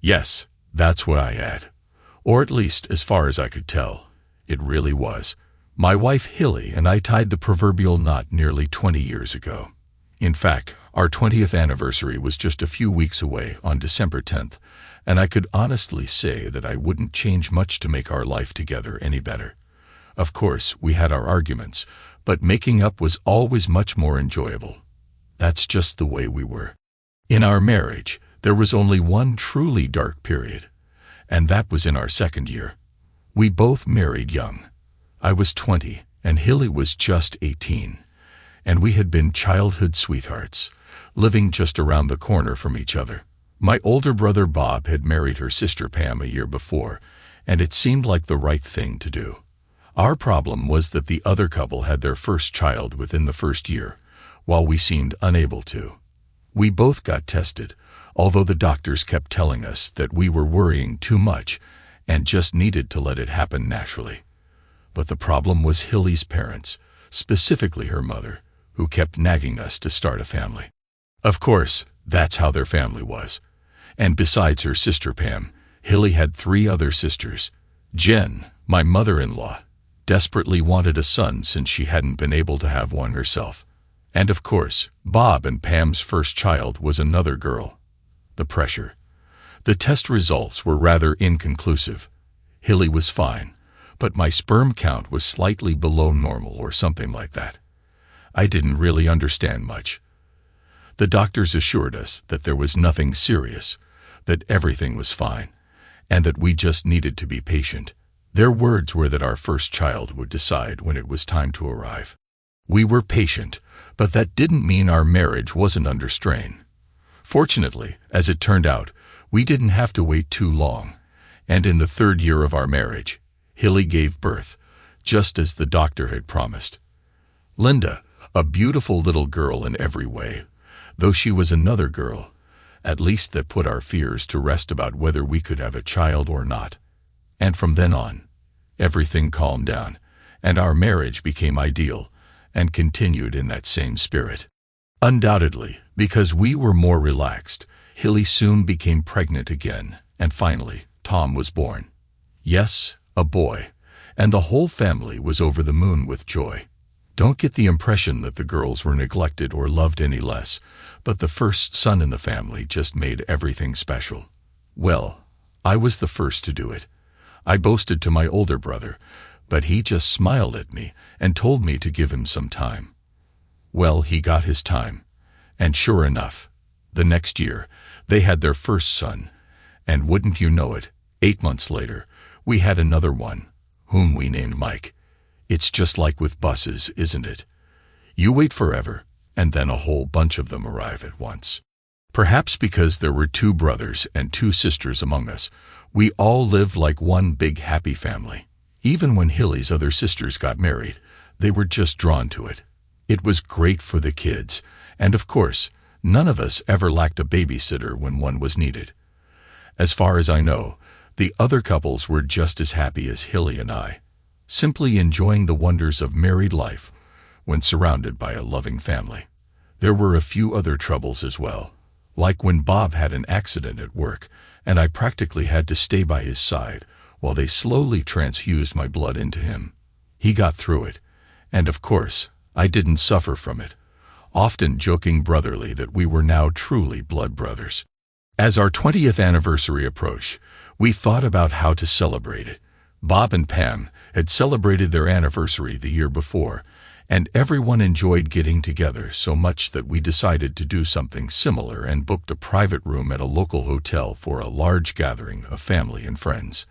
Yes, that's what I had. Or at least, as far as I could tell, it really was. My wife Hilly and I tied the proverbial knot nearly 20 years ago. In fact, our 20th anniversary was just a few weeks away on December 10th, and I could honestly say that I wouldn't change much to make our life together any better. Of course, we had our arguments, but making up was always much more enjoyable. That's just the way we were. In our marriage, there was only one truly dark period, and that was in our second year. We both married young. I was 20, and Hilly was just 18, and we had been childhood sweethearts, living just around the corner from each other. My older brother Bob had married her sister Pam a year before, and it seemed like the right thing to do. Our problem was that the other couple had their first child within the first year, while we seemed unable to. We both got tested, although the doctors kept telling us that we were worrying too much and just needed to let it happen naturally. But the problem was Hilly's parents, specifically her mother, who kept nagging us to start a family. Of course, that's how their family was. And besides her sister Pam, Hilly had 3 other sisters. Jen, my mother-in-law, desperately wanted a son since she hadn't been able to have one herself. And of course, Bob and Pam's first child was another girl. The pressure. The test results were rather inconclusive. Hilly was fine, but my sperm count was slightly below normal or something like that. I didn't really understand much. The doctors assured us that there was nothing serious, that everything was fine, and that we just needed to be patient. Their words were that our first child would decide when it was time to arrive. We were patient, but that didn't mean our marriage wasn't under strain. Fortunately, as it turned out, we didn't have to wait too long, and in the 3rd year of our marriage, Hilly gave birth, just as the doctor had promised. Linda, a beautiful little girl in every way, though she was another girl, at least that put our fears to rest about whether we could have a child or not. And from then on, everything calmed down, and our marriage became ideal, and continued in that same spirit. Undoubtedly, because we were more relaxed, Hilly soon became pregnant again, and finally, Tom was born. Yes, a boy, and the whole family was over the moon with joy. Don't get the impression that the girls were neglected or loved any less, but the first son in the family just made everything special. Well, I was the first to do it. I boasted to my older brother, but he just smiled at me and told me to give him some time. Well, he got his time, and sure enough, the next year, they had their first son, and wouldn't you know it, 8 months later, we had another one, whom we named Mike. It's just like with buses, isn't it? You wait forever, and then a whole bunch of them arrive at once. Perhaps because there were 2 brothers and 2 sisters among us, we all lived like one big happy family. Even when Hilly's other sisters got married, they were just drawn to it. It was great for the kids, and of course, none of us ever lacked a babysitter when one was needed. As far as I know, the other couples were just as happy as Hilly and I, simply enjoying the wonders of married life when surrounded by a loving family. There were a few other troubles as well, like when Bob had an accident at work, and I practically had to stay by his side while they slowly transfused my blood into him. He got through it, and of course, I didn't suffer from it, often joking brotherly that we were now truly blood brothers. As our 20th anniversary approached, we thought about how to celebrate it. Bob and Pam had celebrated their anniversary the year before, and everyone enjoyed getting together so much that we decided to do something similar and booked a private room at a local hotel for a large gathering of family and friends.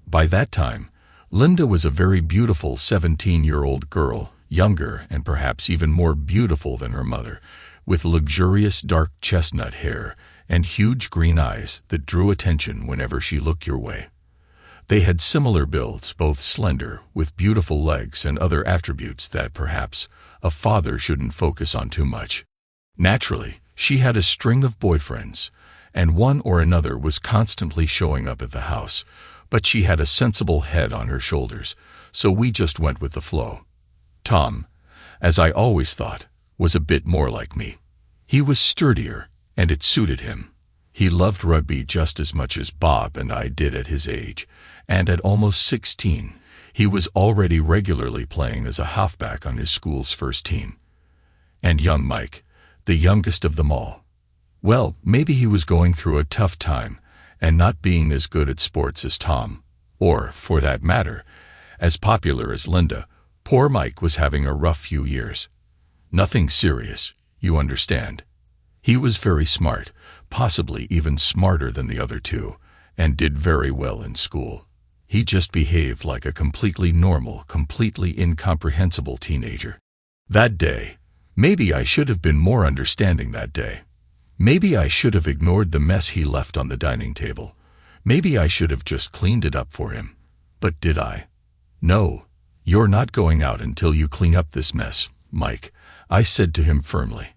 By that time, Linda was a very beautiful 17-year-old girl, younger and perhaps even more beautiful than her mother, with luxurious dark chestnut hair and huge green eyes that drew attention whenever she looked your way. They had similar builds, both slender, with beautiful legs and other attributes that perhaps a father shouldn't focus on too much. Naturally, she had a string of boyfriends, and one or another was constantly showing up at the house, but she had a sensible head on her shoulders, so we just went with the flow. Tom, as I always thought, was a bit more like me. He was sturdier, and it suited him. He loved rugby just as much as Bob and I did at his age, and at almost 16, he was already regularly playing as a halfback on his school's first team. And young Mike, the youngest of them all. Well, maybe he was going through a tough time and not being as good at sports as Tom, or, for that matter, as popular as Linda. Poor Mike was having a rough few years. Nothing serious, you understand. He was very smart, possibly even smarter than the other two, and did very well in school. He just behaved like a completely normal, completely incomprehensible teenager. That day, maybe I should have been more understanding that day. Maybe I should have ignored the mess he left on the dining table. Maybe I should have just cleaned it up for him. But did I? No, you're not going out until you clean up this mess, Mike, I said to him firmly.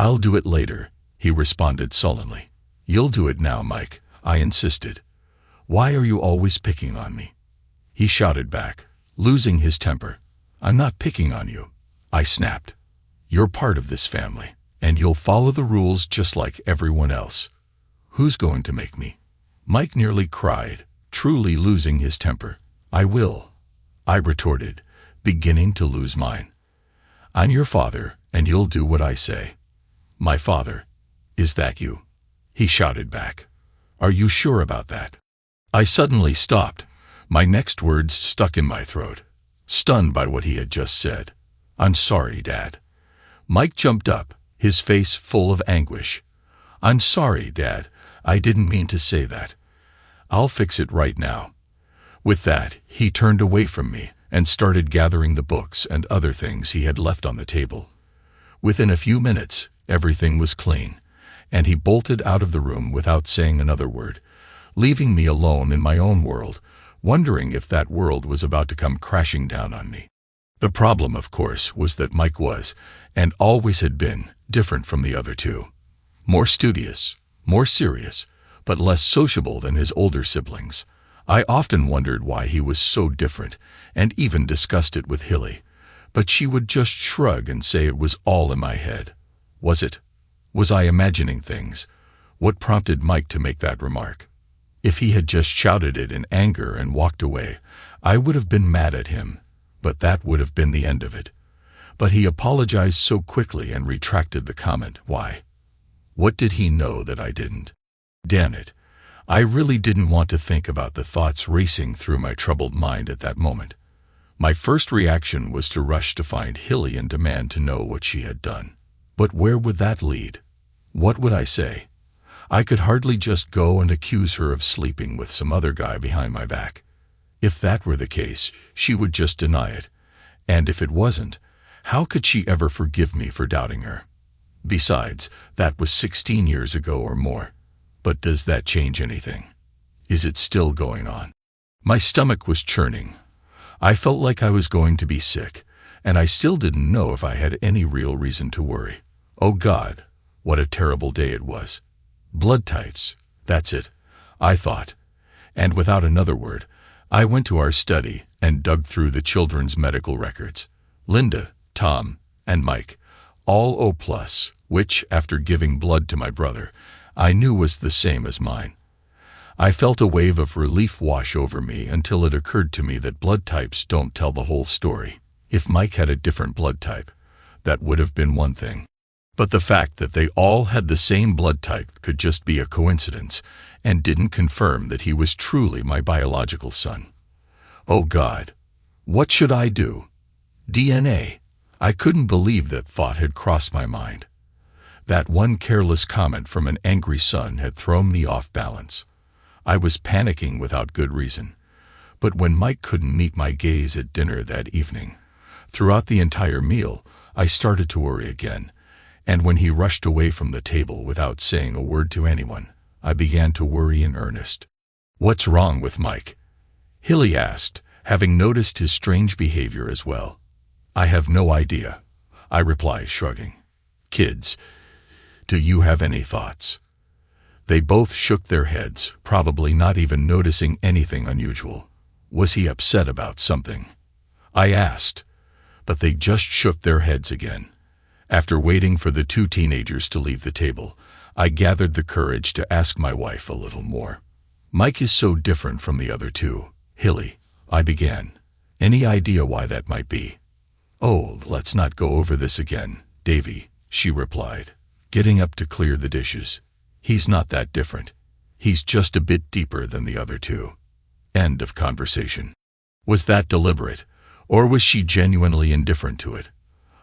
I'll do it later, he responded sullenly. You'll do it now, Mike, I insisted. Why are you always picking on me? He shouted back, losing his temper. I'm not picking on you, I snapped. You're part of this family, and you'll follow the rules just like everyone else. Who's going to make me? Mike nearly cried, truly losing his temper. I will, I retorted, beginning to lose mine. I'm your father, and you'll do what I say. My father? Is that you? He shouted back. Are you sure about that? I suddenly stopped, my next words stuck in my throat, stunned by what he had just said. I'm sorry, Dad. Mike jumped up, his face full of anguish. I'm sorry, Dad. I didn't mean to say that. I'll fix it right now. With that, he turned away from me and started gathering the books and other things he had left on the table. Within a few minutes, everything was clean, and he bolted out of the room without saying another word, leaving me alone in my own world, wondering if that world was about to come crashing down on me. The problem, of course, was that Mike was, and always had been, different from the other two. More studious, more serious, but less sociable than his older siblings. I often wondered why he was so different, and even discussed it with Hilly, but she would just shrug and say it was all in my head. Was it? Was I imagining things? What prompted Mike to make that remark? If he had just shouted it in anger and walked away, I would have been mad at him, but that would have been the end of it. But he apologized so quickly and retracted the comment. Why? What did he know that I didn't? Damn it. I really didn't want to think about the thoughts racing through my troubled mind at that moment. My first reaction was to rush to find Hilly and demand to know what she had done. But where would that lead? What would I say? I could hardly just go and accuse her of sleeping with some other guy behind my back. If that were the case, she would just deny it. And if it wasn't, how could she ever forgive me for doubting her? Besides, that was 16 years ago or more. But does that change anything? Is it still going on? My stomach was churning. I felt like I was going to be sick, and I still didn't know if I had any real reason to worry. Oh God, what a terrible day it was. Blood types, that's it, I thought. And without another word, I went to our study and dug through the children's medical records. Linda, Tom, and Mike, all O+, which, after giving blood to my brother, I knew was the same as mine. I felt a wave of relief wash over me until it occurred to me that blood types don't tell the whole story. If Mike had a different blood type, that would have been one thing. But the fact that they all had the same blood type could just be a coincidence and didn't confirm that he was truly my biological son. Oh God, what should I do? DNA. I couldn't believe that thought had crossed my mind. That one careless comment from an angry son had thrown me off balance. I was panicking without good reason. But when Mike couldn't meet my gaze at dinner that evening, throughout the entire meal, I started to worry again. And when he rushed away from the table without saying a word to anyone, I began to worry in earnest. What's wrong with Mike? Hilly asked, having noticed his strange behavior as well. I have no idea, I replied, shrugging. Kids, do you have any thoughts? They both shook their heads, probably not even noticing anything unusual. Was he upset about something? I asked, but they just shook their heads again. After waiting for the two teenagers to leave the table, I gathered the courage to ask my wife a little more. Mike is so different from the other two. Hilly, I began. Any idea why that might be? Oh, let's not go over this again, Davy, she replied, getting up to clear the dishes. He's not that different. He's just a bit deeper than the other two. End of conversation. Was that deliberate, or was she genuinely indifferent to it?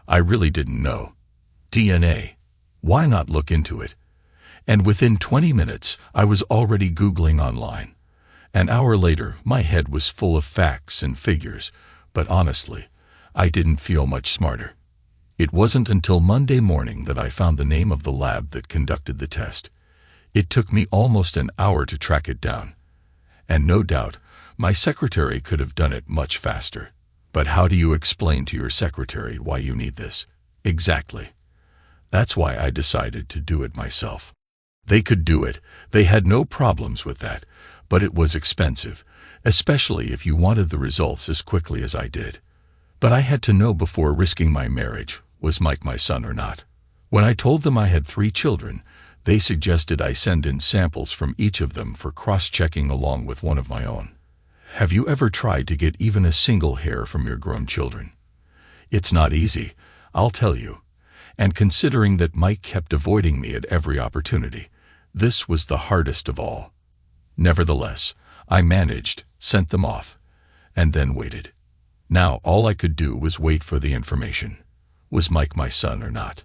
I really didn't know. DNA. Why not look into it? And within 20 minutes, I was already Googling online. An hour later, my head was full of facts and figures, but honestly, I didn't feel much smarter. It wasn't until Monday morning that I found the name of the lab that conducted the test. It took me almost an hour to track it down. And no doubt, my secretary could have done it much faster. But how do you explain to your secretary why you need this? Exactly. That's why I decided to do it myself. They could do it, they had no problems with that, but it was expensive, especially if you wanted the results as quickly as I did. But I had to know before risking my marriage, was Mike my son or not? When I told them I had 3 children, they suggested I send in samples from each of them for cross-checking along with one of my own. Have you ever tried to get even a single hair from your grown children? It's not easy, I'll tell you. And considering that Mike kept avoiding me at every opportunity, this was the hardest of all. Nevertheless, I managed, sent them off, and then waited. Now all I could do was wait for the information. Was Mike my son or not?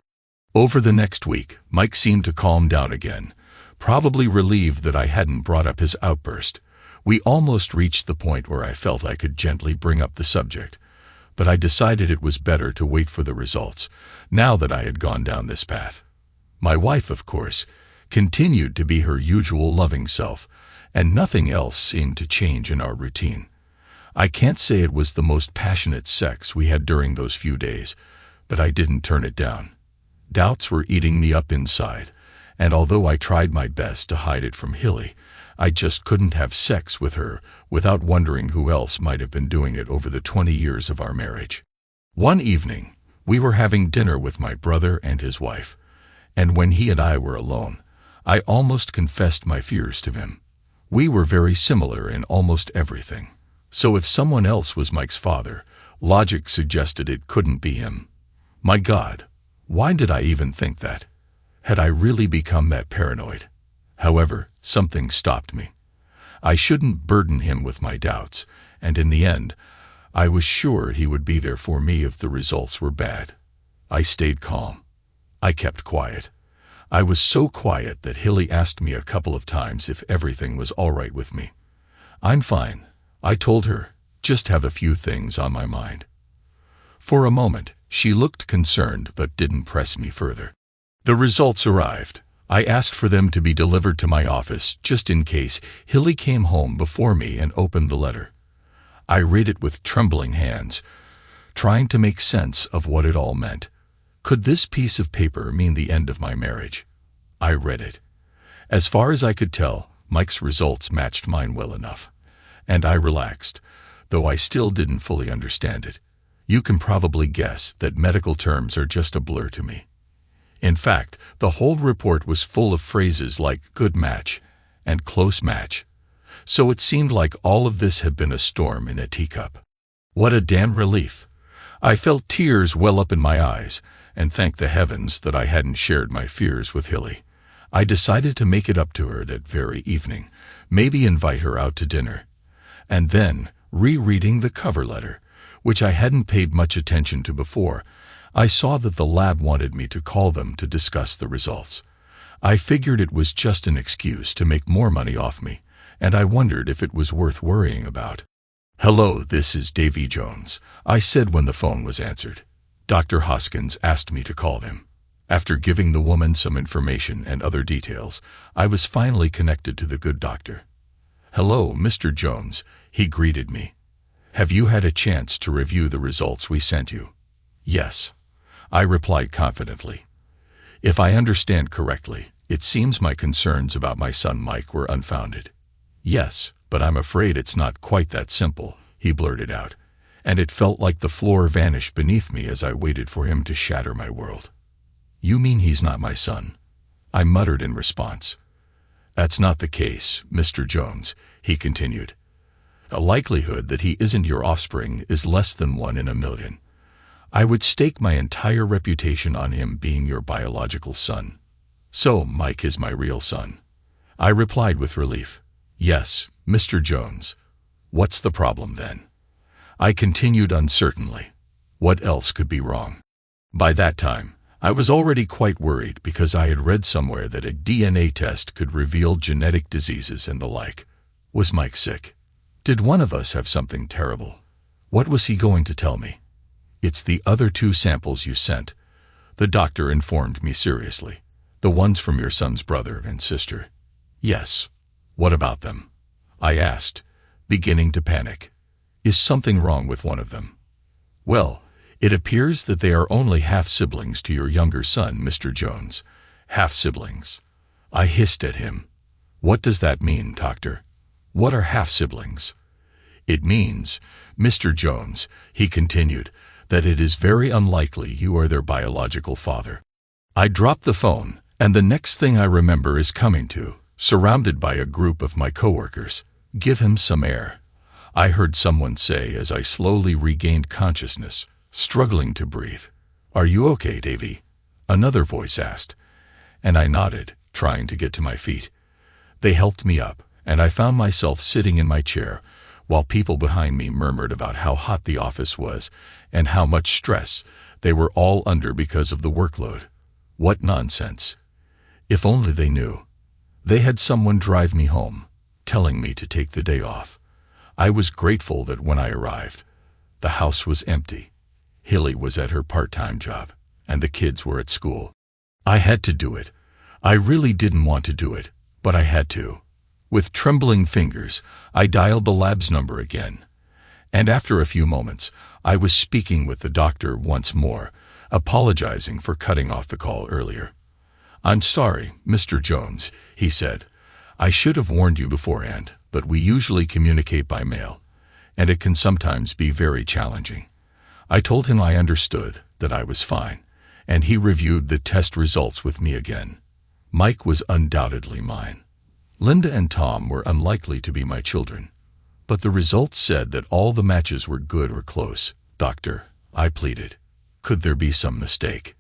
Over the next week, Mike seemed to calm down again, probably relieved that I hadn't brought up his outburst. We almost reached the point where I felt I could gently bring up the subject, but I decided it was better to wait for the results, now that I had gone down this path. My wife, of course, continued to be her usual loving self, and nothing else seemed to change in our routine. I can't say it was the most passionate sex we had during those few days, but I didn't turn it down. Doubts were eating me up inside, and although I tried my best to hide it from Hilly, I just couldn't have sex with her without wondering who else might have been doing it over the 20 years of our marriage. One evening, we were having dinner with my brother and his wife, and when he and I were alone, I almost confessed my fears to him. We were very similar in almost everything, so if someone else was Mike's father, logic suggested it couldn't be him. My God, why did I even think that? Had I really become that paranoid? However, something stopped me. I shouldn't burden him with my doubts, and in the end, I was sure he would be there for me if the results were bad. I stayed calm. I kept quiet. I was so quiet that Hilly asked me a couple of times if everything was all right with me. I'm fine, I told her, just have a few things on my mind. For a moment, she looked concerned but didn't press me further. The results arrived. I asked for them to be delivered to my office just in case Hilly came home before me and opened the letter. I read it with trembling hands, trying to make sense of what it all meant. Could this piece of paper mean the end of my marriage? I read it. As far as I could tell, Mike's results matched mine well enough, and I relaxed, though I still didn't fully understand it. You can probably guess that medical terms are just a blur to me. In fact, the whole report was full of phrases like good match and close match, so it seemed like all of this had been a storm in a teacup. What a damn relief! I felt tears well up in my eyes, and thanked the heavens that I hadn't shared my fears with Hilly. I decided to make it up to her that very evening, maybe invite her out to dinner. And then, rereading the cover letter, which I hadn't paid much attention to before, I saw that the lab wanted me to call them to discuss the results. I figured it was just an excuse to make more money off me, and I wondered if it was worth worrying about. "Hello, this is Davy Jones," I said when the phone was answered. Dr. Hoskins asked me to call him. After giving the woman some information and other details, I was finally connected to the good doctor. "Hello, Mr. Jones," he greeted me. "Have you had a chance to review the results we sent you?" "Yes," I replied confidently. "If I understand correctly, it seems my concerns about my son Mike were unfounded." "Yes, but I'm afraid it's not quite that simple," he blurted out, and it felt like the floor vanished beneath me as I waited for him to shatter my world. "You mean he's not my son?" I muttered in response. That's not the case, Mr. Jones, he continued. The likelihood that he isn't your offspring is less than 1 in a million. I would stake my entire reputation on him being your biological son. So Mike is my real son. I replied with relief. Yes, Mr. Jones. What's the problem then? I continued uncertainly. What else could be wrong? By that time, I was already quite worried because I had read somewhere that a DNA test could reveal genetic diseases and the like. Was Mike sick? Did one of us have something terrible? What was he going to tell me? It's the other 2 samples you sent, the doctor informed me seriously. The ones from your son's brother and sister. Yes. What about them? I asked, beginning to panic. Is something wrong with one of them? Well, it appears that they are only half-siblings to your younger son, Mr. Jones. Half-siblings. I hissed at him. What does that mean, doctor? What are half-siblings? It means, Mr. Jones, he continued, that it is very unlikely you are their biological father. I dropped the phone, and the next thing I remember is coming to, surrounded by a group of my coworkers. Give him some air. I heard someone say as I slowly regained consciousness, struggling to breathe. Are you okay, Davy? Another voice asked, and I nodded, trying to get to my feet. They helped me up, and I found myself sitting in my chair, while people behind me murmured about how hot the office was and how much stress they were all under because of the workload. What nonsense. If only they knew. They had someone drive me home, telling me to take the day off. I was grateful that when I arrived, the house was empty. Hilly was at her part-time job, and the kids were at school. I had to do it. I really didn't want to do it, but I had to. With trembling fingers, I dialed the lab's number again. And after a few moments, I was speaking with the doctor once more, apologizing for cutting off the call earlier. I'm sorry, Mr. Jones, he said. I should have warned you beforehand, but we usually communicate by mail, and it can sometimes be very challenging. I told him I understood, that I was fine, and he reviewed the test results with me again. Mike was undoubtedly mine. Linda and Tom were unlikely to be my children, but the results said that all the matches were good or close. Doctor, I pleaded. Could there be some mistake?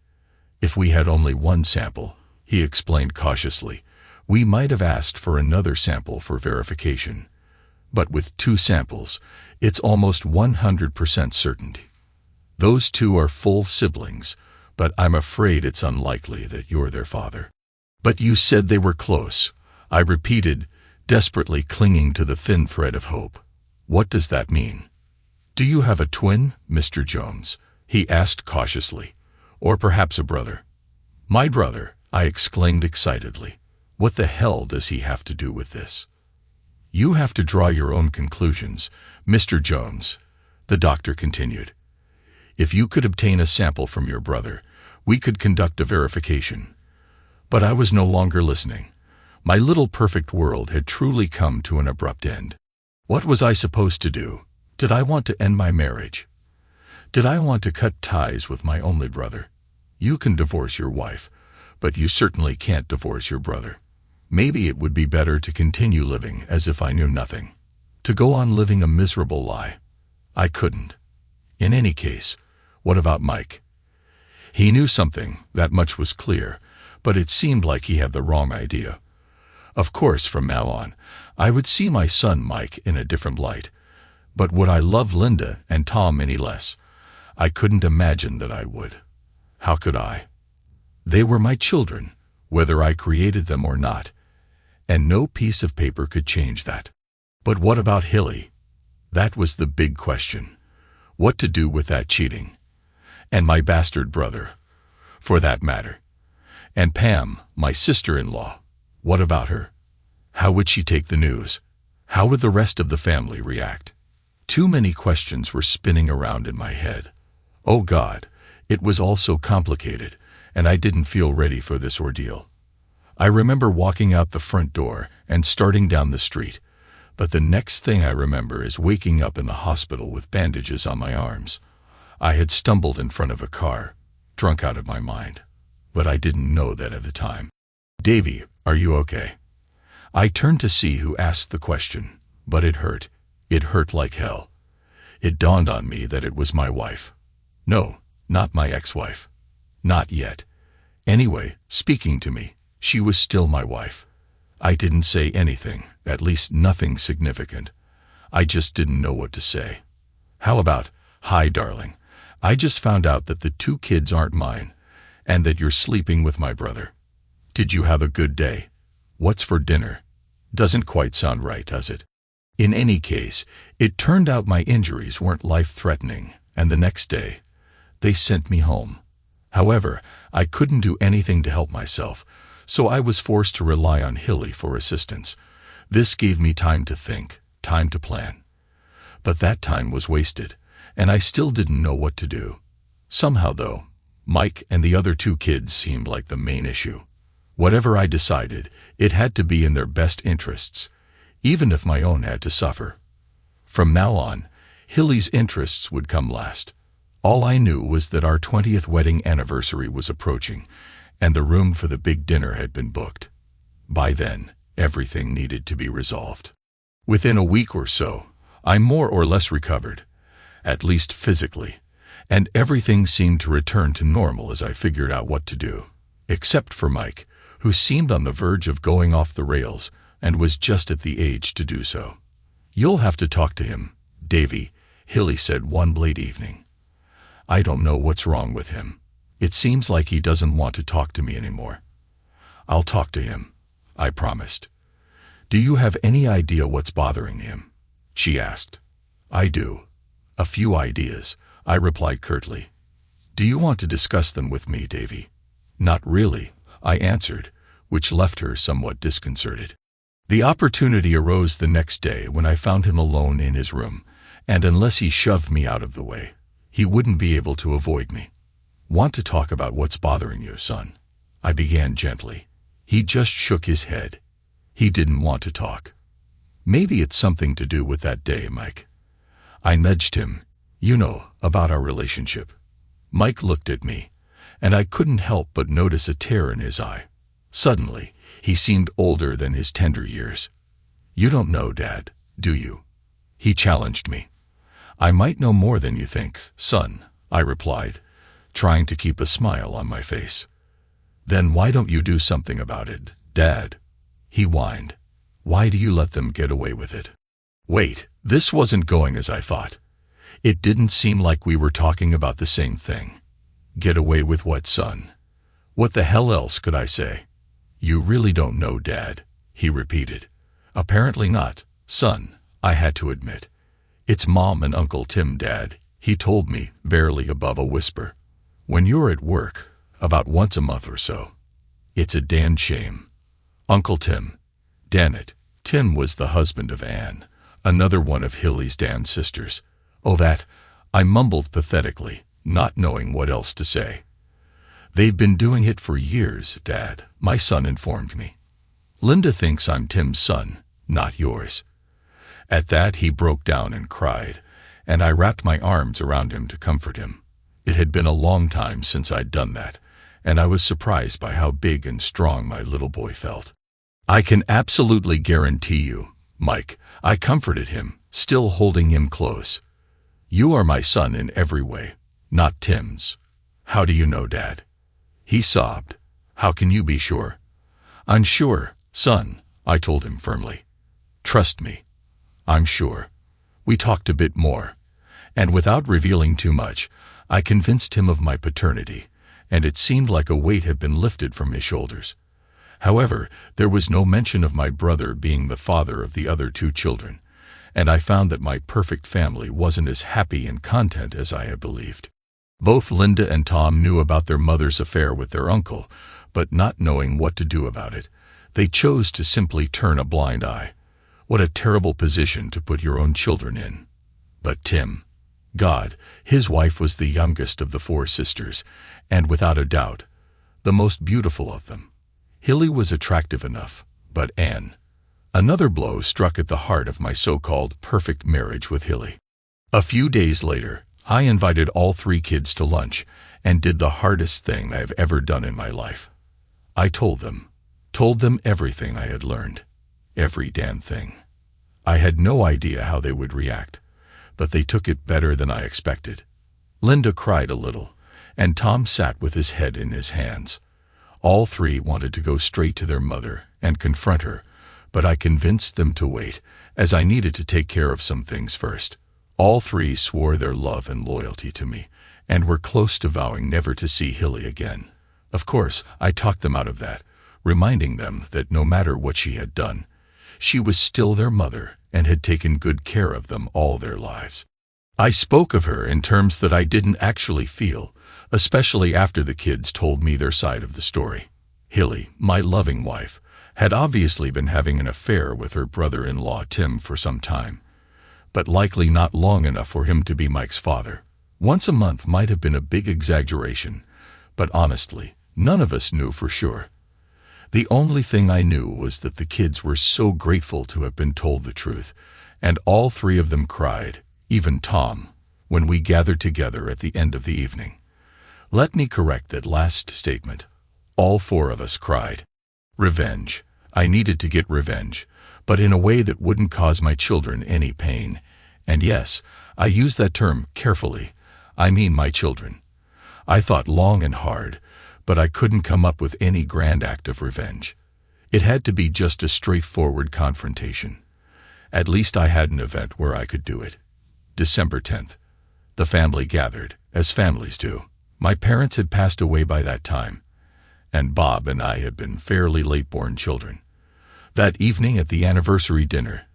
If we had only 1 sample, he explained cautiously, we might have asked for another sample for verification. But with 2 samples, it's almost 100% certainty. Those 2 are full siblings, but I'm afraid it's unlikely that you're their father. But you said they were close, I repeated, desperately clinging to the thin thread of hope. What does that mean? Do you have a twin, Mr. Jones? He asked cautiously. Or perhaps a brother? My brother, I exclaimed excitedly. What the hell does he have to do with this? You have to draw your own conclusions, Mr. Jones, the doctor continued. If you could obtain a sample from your brother, we could conduct a verification. But I was no longer listening. My little perfect world had truly come to an abrupt end. What was I supposed to do? Did I want to end my marriage? Did I want to cut ties with my only brother? You can divorce your wife, but you certainly can't divorce your brother. Maybe it would be better to continue living as if I knew nothing. To go on living a miserable lie. I couldn't. In any case, what about Mike? He knew something, that much was clear, but it seemed like he had the wrong idea. Of course, from now on, I would see my son Mike in a different light. But would I love Linda and Tom any less? I couldn't imagine that I would. How could I? They were my children, whether I created them or not, and no piece of paper could change that. But what about Hilly? That was the big question. What to do with that cheating? And my bastard brother, for that matter. And Pam, my sister-in-law. What about her? How would she take the news? How would the rest of the family react? Too many questions were spinning around in my head. Oh God, it was all so complicated, and I didn't feel ready for this ordeal. I remember walking out the front door and starting down the street, but the next thing I remember is waking up in the hospital with bandages on my arms. I had stumbled in front of a car, drunk out of my mind, but I didn't know that at the time. "Davy, are you okay?" I turned to see who asked the question, but it hurt. It hurt like hell. It dawned on me that it was my wife. No, not my ex-wife. Not yet. Anyway, speaking to me, she was still my wife. I didn't say anything, at least nothing significant. I just didn't know what to say. How about, "Hi, darling. I just found out that the 2 kids aren't mine, and that you're sleeping with my brother. Did you have a good day? What's for dinner?" Doesn't quite sound right, does it? In any case, it turned out my injuries weren't life-threatening, and the next day, they sent me home. However, I couldn't do anything to help myself, so I was forced to rely on Hilly for assistance. This gave me time to think, time to plan. But that time was wasted, and I still didn't know what to do. Somehow, though, Mike and the other 2 kids seemed like the main issue. Whatever I decided, it had to be in their best interests, even if my own had to suffer. From now on, Hilly's interests would come last. All I knew was that our 20th wedding anniversary was approaching, and the room for the big dinner had been booked. By then, everything needed to be resolved. Within a week or so, I more or less recovered, at least physically, and everything seemed to return to normal as I figured out what to do, except for Mike, who seemed on the verge of going off the rails and was just at the age to do so. "You'll have to talk to him, Davy," Hilly said one late evening. "I don't know what's wrong with him. It seems like he doesn't want to talk to me anymore." "I'll talk to him," I promised. "Do you have any idea what's bothering him?" she asked. "I do. A few ideas," I replied curtly. "Do you want to discuss them with me, Davy?" "Not really," I answered, which left her somewhat disconcerted. The opportunity arose the next day when I found him alone in his room, and unless he shoved me out of the way, he wouldn't be able to avoid me. "Want to talk about what's bothering you, son?" I began gently. He just shook his head. He didn't want to talk. "Maybe it's something to do with that day, Mike." I nudged him. "You know, about our relationship." Mike looked at me, and I couldn't help but notice a tear in his eye. Suddenly, he seemed older than his tender years. "You don't know, Dad, do you?" he challenged me. "I might know more than you think, son," I replied, trying to keep a smile on my face. "Then why don't you do something about it, Dad?" he whined. "Why do you let them get away with it?" Wait, this wasn't going as I thought. It didn't seem like we were talking about the same thing. "Get away with what, son?" What the hell else could I say? "You really don't know, Dad," he repeated. "Apparently not, son," I had to admit. "It's Mom and Uncle Tim, Dad," he told me, barely above a whisper. "When you're at work, about once a month or so. It's a damn shame. Uncle Tim. Damn it, Tim was the husband of Anne, another one of Hilly's damn sisters. Oh, that," I mumbled pathetically, not knowing what else to say. "They've been doing it for years, Dad," my son informed me. "Linda thinks I'm Tim's son, not yours." At that he broke down and cried, and I wrapped my arms around him to comfort him. It had been a long time since I'd done that, and I was surprised by how big and strong my little boy felt. "I can absolutely guarantee you, Mike," I comforted him, still holding him close. "You are my son in every way, not Tim's." "How do you know, Dad?" He sobbed. "How can you be sure?" "I'm sure, son," I told him firmly. "Trust me. I'm sure." We talked a bit more, and without revealing too much, I convinced him of my paternity, and it seemed like a weight had been lifted from his shoulders. However, there was no mention of my brother being the father of the other 2 children, and I found that my perfect family wasn't as happy and content as I had believed. Both Linda and Tom knew about their mother's affair with their uncle, but not knowing what to do about it, they chose to simply turn a blind eye. What a terrible position to put your own children in. But Tim, God, his wife was the youngest of the 4 sisters, and without a doubt, the most beautiful of them. Hilly was attractive enough, but Anne. Another blow struck at the heart of my so-called perfect marriage with Hilly. A few days later, I invited all 3 kids to lunch and did the hardest thing I've ever done in my life. I told them, Told them everything I had learned. Every damn thing. I had no idea how they would react, but they took it better than I expected. Linda cried a little, and Tom sat with his head in his hands. All three wanted to go straight to their mother and confront her, but I convinced them to wait, as I needed to take care of some things first. All three swore their love and loyalty to me, and were close to vowing never to see Hilly again. Of course, I talked them out of that, reminding them that no matter what she had done, she was still their mother and had taken good care of them all their lives. I spoke of her in terms that I didn't actually feel, especially after the kids told me their side of the story. Hilly, my loving wife, had obviously been having an affair with her brother-in-law Tim for some time, but likely not long enough for him to be Mike's father. Once a month might have been a big exaggeration, but honestly, none of us knew for sure. The only thing I knew was that the kids were so grateful to have been told the truth, and all three of them cried, even Tom, when we gathered together at the end of the evening. Let me correct that last statement. All four of us cried. Revenge. I needed to get revenge, but in a way that wouldn't cause my children any pain. And yes, I use that term carefully. I mean my children. I thought long and hard, but I couldn't come up with any grand act of revenge. It had to be just a straightforward confrontation. At least I had an event where I could do it. December 10th. The family gathered, as families do. My parents had passed away by that time, and Bob and I had been fairly late-born children. That evening at the anniversary dinner,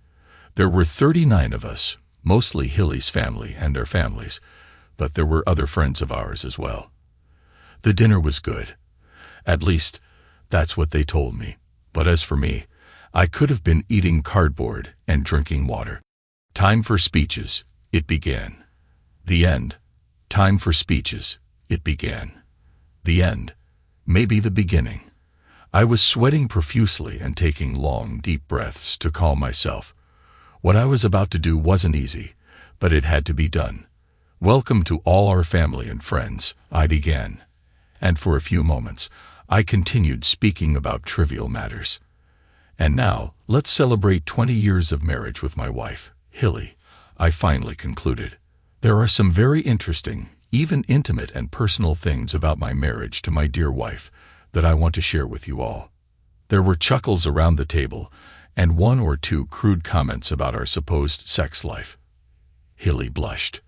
there were 39 of us, mostly Hilly's family and their families, but there were other friends of ours as well. The dinner was good. At least, that's what they told me. But as for me, I could have been eating cardboard and drinking water. Time for speeches. It began. The end. Time for speeches. It began. The end. Maybe the beginning. I was sweating profusely and taking long, deep breaths to calm myself. What I was about to do wasn't easy, but it had to be done. Welcome to all our family and friends, I began. And for a few moments, I continued speaking about trivial matters. And now, let's celebrate 20 years of marriage with my wife, Hilly, I finally concluded. There are some very interesting, even intimate and personal things about my marriage to my dear wife that I want to share with you all. There were chuckles around the table, and one or two crude comments about our supposed sex life. Hilly blushed.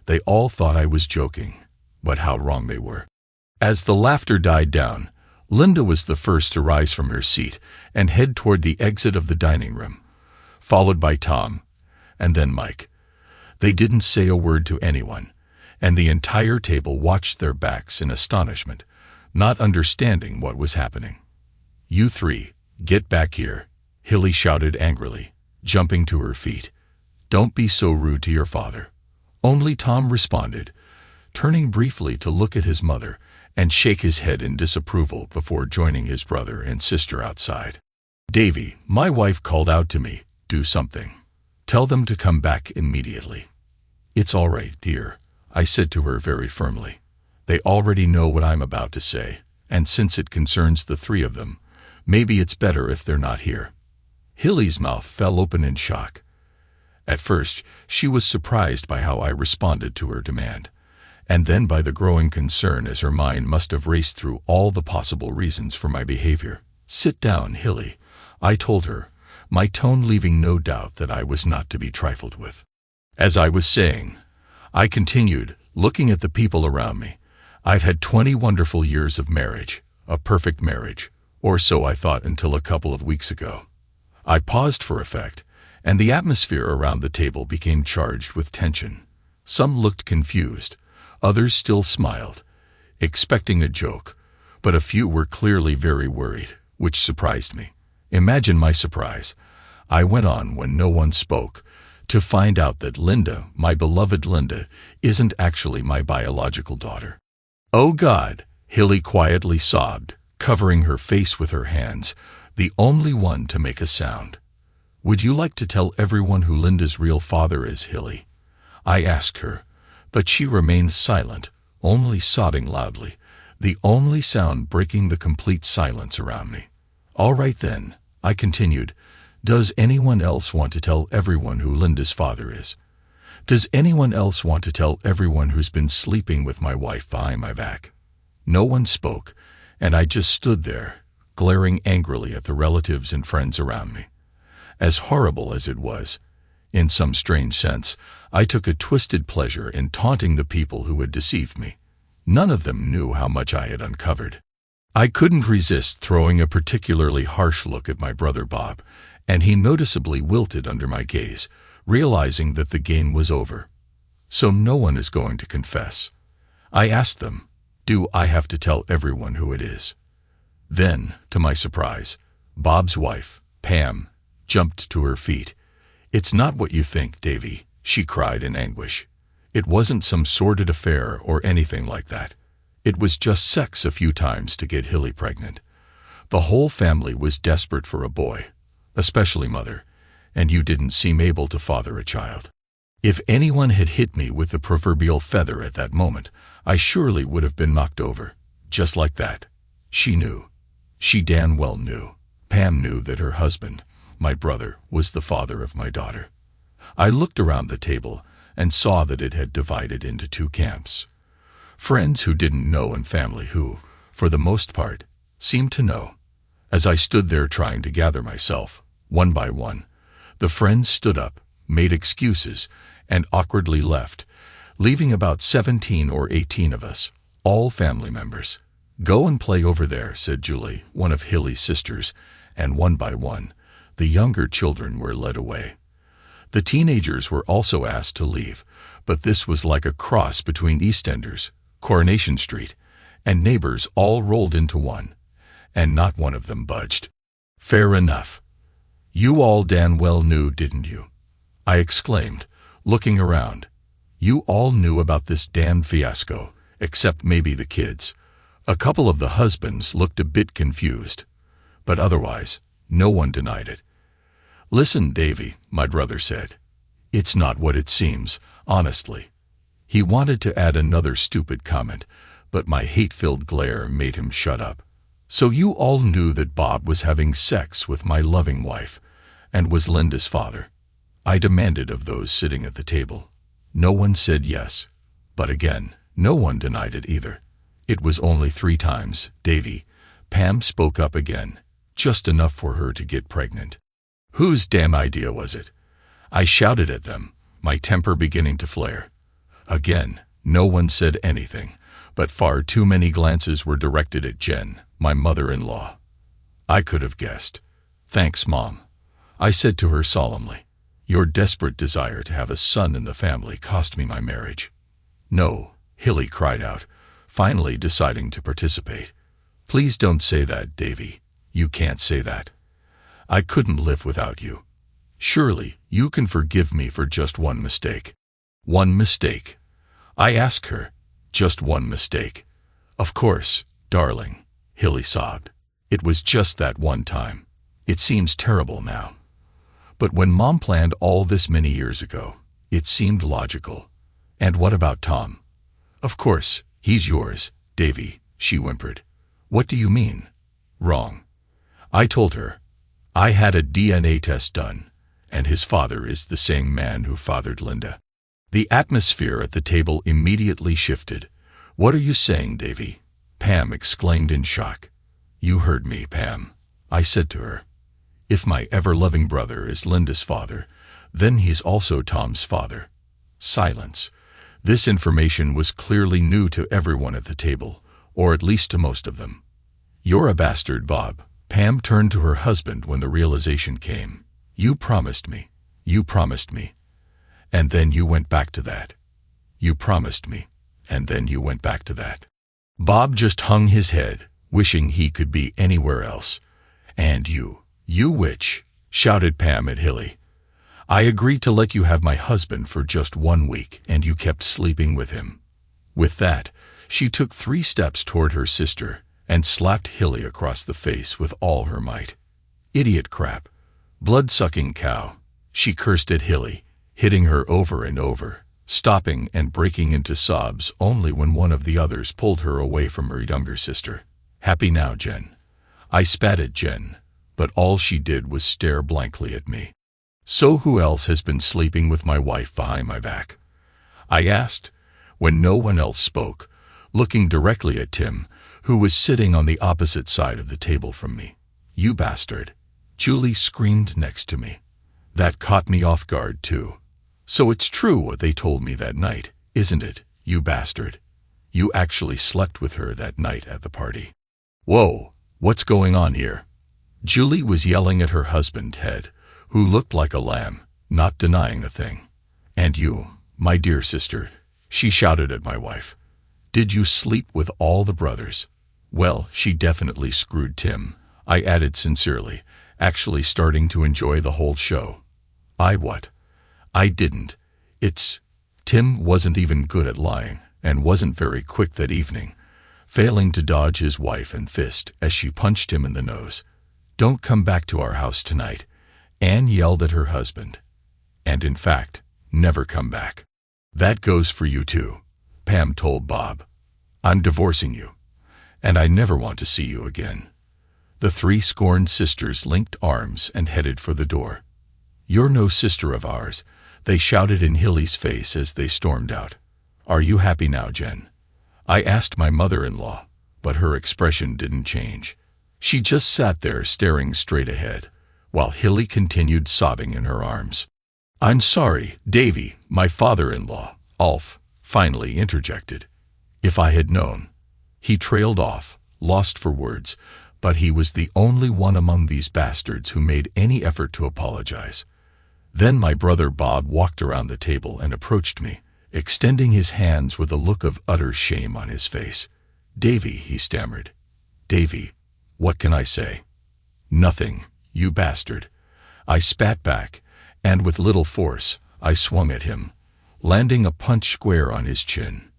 They all thought I was joking, but how wrong they were. As the laughter died down, Linda was the first to rise from her seat and head toward the exit of the dining room, followed by Tom, and then Mike. They didn't say a word to anyone, and the entire table watched their backs in astonishment, not understanding what was happening. "You three, get back here," Hilly shouted angrily, jumping to her feet. "Don't be so rude to your father." Only Tom responded, turning briefly to look at his mother and shake his head in disapproval before joining his brother and sister outside. "Davy," my wife called out to me, "do something. Tell them to come back immediately." "It's all right, dear," I said to her very firmly. "They already know what I'm about to say, and since it concerns the three of them, maybe it's better if they're not here." Hilly's mouth fell open in shock. At first, she was surprised by how I responded to her demand, and then by the growing concern as her mind must have raced through all the possible reasons for my behavior. "Sit down, Hilly," I told her, my tone leaving no doubt that I was not to be trifled with. As I was saying, I continued, looking at the people around me. I've had 20 wonderful years of marriage, a perfect marriage, or so I thought until a couple of weeks ago. I paused for effect, and the atmosphere around the table became charged with tension. Some looked confused, others still smiled, expecting a joke, but a few were clearly very worried, which surprised me. Imagine my surprise. I went on when no one spoke, to find out that Linda, my beloved Linda, isn't actually my biological daughter. "Oh God," Hilly quietly sobbed, covering her face with her hands, the only one to make a sound. "Would you like to tell everyone who Linda's real father is, Hilly?" I asked her, but she remained silent, only sobbing loudly, the only sound breaking the complete silence around me. All right then, I continued. Does anyone else want to tell everyone who Linda's father is? Does anyone else want to tell everyone who's been sleeping with my wife behind my back? No one spoke, and I just stood there, glaring angrily at the relatives and friends around me. As horrible as it was, in some strange sense, I took a twisted pleasure in taunting the people who had deceived me. None of them knew how much I had uncovered. I couldn't resist throwing a particularly harsh look at my brother Bob, and he noticeably wilted under my gaze, realizing that the game was over. So no one is going to confess. I asked them, do I have to tell everyone who it is? Then, to my surprise, Bob's wife, Pam, jumped to her feet. It's not what you think, Davy, she cried in anguish. It wasn't some sordid affair or anything like that. It was just sex a few times to get Hilly pregnant. The whole family was desperate for a boy, especially Mother, and you didn't seem able to father a child. If anyone had hit me with the proverbial feather at that moment, I surely would have been knocked over, just like that. She knew. She damn well knew. Pam knew that her husband, my brother, was the father of my daughter. I looked around the table and saw that it had divided into two camps. Friends who didn't know and family who, for the most part, seemed to know. As I stood there trying to gather myself, one by one, the friends stood up, made excuses, and awkwardly left, leaving about 17 or 18 of us, all family members. Go and play over there, said Julie, one of Hilly's sisters, and one by one, the younger children were led away. The teenagers were also asked to leave, but this was like a cross between EastEnders, Coronation Street, and Neighbors all rolled into one, and not one of them budged. Fair enough. You all damn well knew, didn't you? I exclaimed, looking around. You all knew about this damned fiasco, except maybe the kids. A couple of the husbands looked a bit confused, but otherwise, no one denied it. Listen, Davy, my brother said. It's not what it seems, honestly. He wanted to add another stupid comment, but my hate-filled glare made him shut up. So you all knew that Bob was having sex with my loving wife, and was Linda's father? I demanded of those sitting at the table. No one said yes, but again, no one denied it either. It was only 3 times, Davy. Pam spoke up again, just enough for her to get pregnant. Whose damn idea was it? I shouted at them, my temper beginning to flare. Again, no one said anything, but far too many glances were directed at Jen, my mother-in-law. I could have guessed. Thanks, Mom, I said to her solemnly. Your desperate desire to have a son in the family cost me my marriage. No, Hilly cried out, finally deciding to participate. Please don't say that, Davy. You can't say that. I couldn't live without you. Surely you can forgive me for just one mistake. One mistake? I asked her. Just one mistake? Of course, darling, Hilly sobbed. It was just that one time. It seems terrible now. But when Mom planned all this many years ago, it seemed logical. And what about Tom? Of course, he's yours, Davy, she whimpered. What do you mean? Wrong. I told her. I had a DNA test done, and his father is the same man who fathered Linda. The atmosphere at the table immediately shifted. What are you saying, Davy? Pam exclaimed in shock. You heard me, Pam, I said to her. If my ever-loving brother is Linda's father, then he's also Tom's father. Silence. This information was clearly new to everyone at the table, or at least to most of them. You're a bastard, Bob. Pam turned to her husband when the realization came. You promised me. You promised me. And then you went back to that. You promised me. And then you went back to that. Bob just hung his head, wishing he could be anywhere else. And you witch, shouted Pam at Hilly. I agreed to let you have my husband for just 1 week, and you kept sleeping with him. With that, she took 3 steps toward her sister and slapped Hilly across the face with all her might. Idiot crap. Blood-sucking cow. She cursed at Hilly, hitting her over and over, stopping and breaking into sobs only when one of the others pulled her away from her younger sister. Happy now, Jen? I spat at Jen, but all she did was stare blankly at me. "So who else has been sleeping with my wife behind my back?" I asked, when no one else spoke, looking directly at Tim, who was sitting on the opposite side of the table from me. "You bastard!" Julie screamed next to me. That caught me off guard too. "So it's true what they told me that night, isn't it, you bastard? You actually slept with her that night at the party." "Whoa, what's going on here?" Julie was yelling at her husband, Ted, who looked like a lamb, not denying a thing. "And you, my dear sister," she shouted at my wife. "Did you sleep with all the brothers?" "Well, she definitely screwed Tim," I added sincerely, actually starting to enjoy the whole show. What? I didn't. Tim wasn't even good at lying, and wasn't very quick that evening, failing to dodge his wife and fist as she punched him in the nose. "Don't come back to our house tonight," Anne yelled at her husband. And in fact, never come back. "That goes for you too," Pam told Bob. "I'm divorcing you, and I never want to see you again." The three scorned sisters linked arms and headed for the door. "You're no sister of ours," they shouted in Hilly's face as they stormed out. "Are you happy now, Jen?" I asked my mother-in-law, but her expression didn't change. She just sat there staring straight ahead, while Hilly continued sobbing in her arms. "I'm sorry, Davy," my father-in-law, Alf, finally interjected. "If I had known." He trailed off, lost for words, but he was the only one among these bastards who made any effort to apologize. Then my brother Bob walked around the table and approached me, extending his hands with a look of utter shame on his face. "Davy," he stammered. "Davy, what can I say?" "Nothing, you bastard." I spat back, and with little force, I swung at him, landing a punch square on his chin.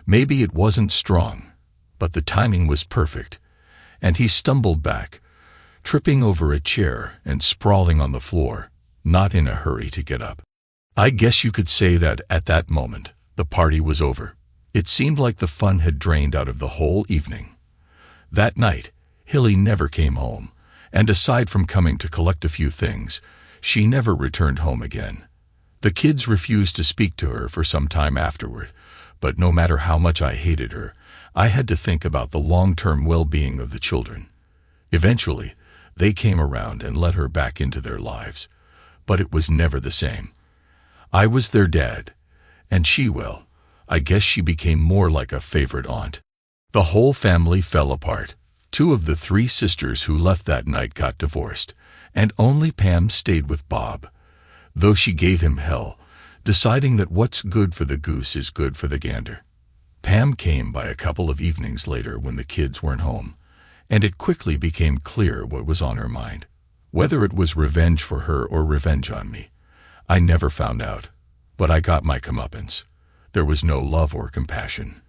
Maybe it wasn't strong, but the timing was perfect, and he stumbled back, tripping over a chair and sprawling on the floor, not in a hurry to get up. I guess you could say that at that moment, the party was over. It seemed like the fun had drained out of the whole evening. That night, Hilly never came home, and aside from coming to collect a few things, she never returned home again. The kids refused to speak to her for some time afterward, but no matter how much I hated her, I had to think about the long-term well-being of the children. Eventually, they came around and let her back into their lives, but it was never the same. I was their dad, and well, I guess she became more like a favorite aunt. The whole family fell apart. 2 of the 3 sisters who left that night got divorced, and only Pam stayed with Bob, though she gave him hell, deciding that what's good for the goose is good for the gander. Pam came by a couple of evenings later when the kids weren't home, and it quickly became clear what was on her mind. Whether it was revenge for her or revenge on me, I never found out, but I got my comeuppance. There was no love or compassion.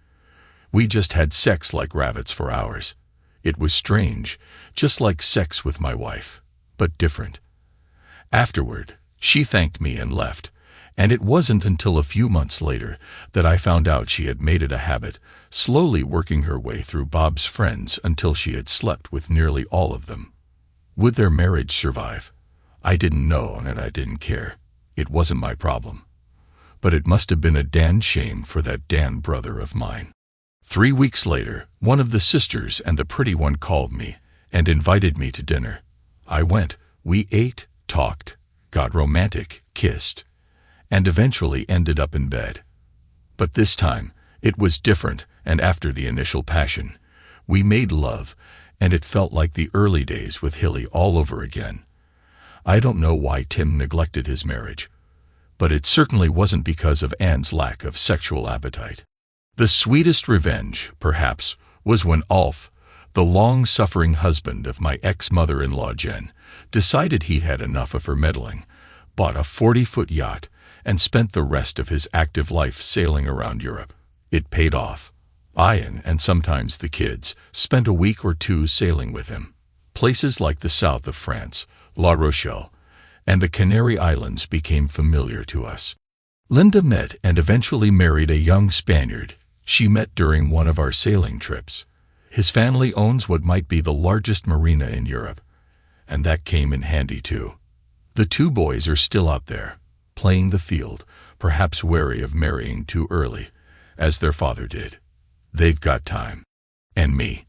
We just had sex like rabbits for hours. It was strange, just like sex with my wife, but different. Afterward, she thanked me and left, and it wasn't until a few months later that I found out she had made it a habit, slowly working her way through Bob's friends until she had slept with nearly all of them. Would their marriage survive? I didn't know, and I didn't care. It wasn't my problem. But it must have been a damned shame for that Dan brother of mine. 3 weeks later, one of the sisters and the pretty one called me and invited me to dinner. I went. We ate, talked, got romantic, kissed, and eventually ended up in bed. But this time, it was different, and after the initial passion, we made love, and it felt like the early days with Hilly all over again. I don't know why Tim neglected his marriage, but it certainly wasn't because of Anne's lack of sexual appetite. The sweetest revenge, perhaps, was when Alf, the long-suffering husband of my ex-mother-in-law Jen, decided he'd had enough of her meddling, bought a 40-foot yacht, and spent the rest of his active life sailing around Europe. It paid off. I, and sometimes the kids, spent a week or 2 sailing with him. Places like the south of France, La Rochelle, and the Canary Islands became familiar to us. Linda met and eventually married a young Spaniard she met during one of our sailing trips. His family owns what might be the largest marina in Europe, and that came in handy too. The two boys are still out there, playing the field, perhaps wary of marrying too early, as their father did. They've got time. And me.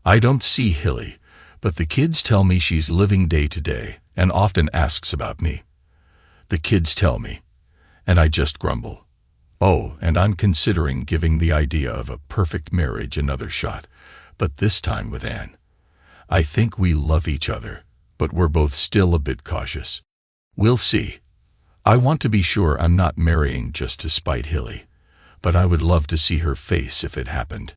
I don't see Hilly, but the kids tell me she's living day to day and often asks about me. The kids tell me, and I just grumble. Oh, and I'm considering giving the idea of a perfect marriage another shot, but this time with Anne. I think we love each other, but we're both still a bit cautious. We'll see. I want to be sure I'm not marrying just to spite Hilly, but I would love to see her face if it happened.